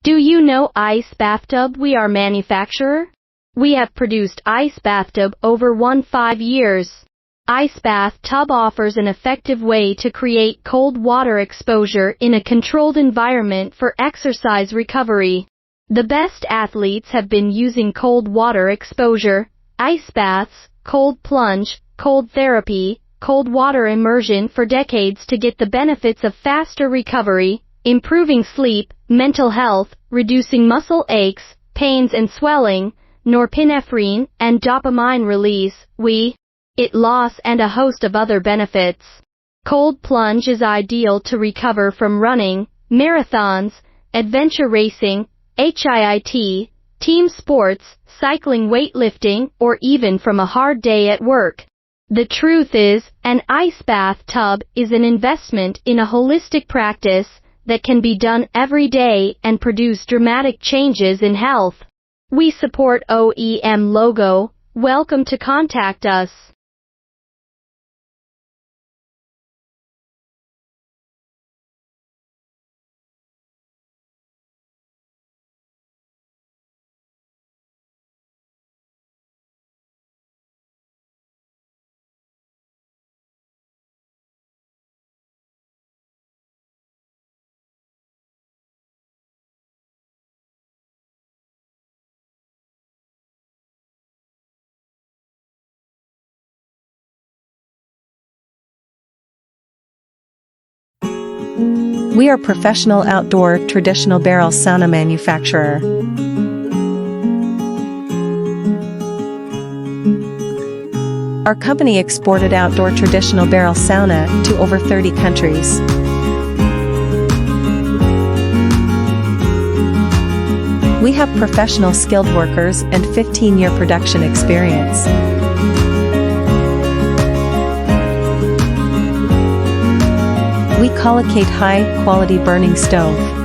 Do you know Ice Bathtub? We are manufacturer. We have produced Ice Bathtub over 15 years. Ice Bathtub offers an effective way to create cold water exposure in a controlled environment for exercise recovery. The best athletes have been using cold water exposure, ice baths, cold plunge, cold therapy, cold water immersion for decades to get the benefits of faster recovery, improving sleep, mental health, reducing muscle aches, pains and swelling, norepinephrine and dopamine release, weight loss and a host of other benefits. Cold plunge is ideal to recover from running, marathons, adventure racing, HIIT, team sports, cycling, weightlifting, or even from a hard day at work. The truth is, an ice bathtub is an investment in a holistic practice that can be done every day and produce dramatic changes in health. We support OEM logo. Welcome to contact us. We are professional outdoor traditional barrel sauna manufacturer. Our company exported outdoor traditional barrel sauna to over 30 countries. We have professional skilled workers and 15-year production experience. We collocate high-quality burning stove.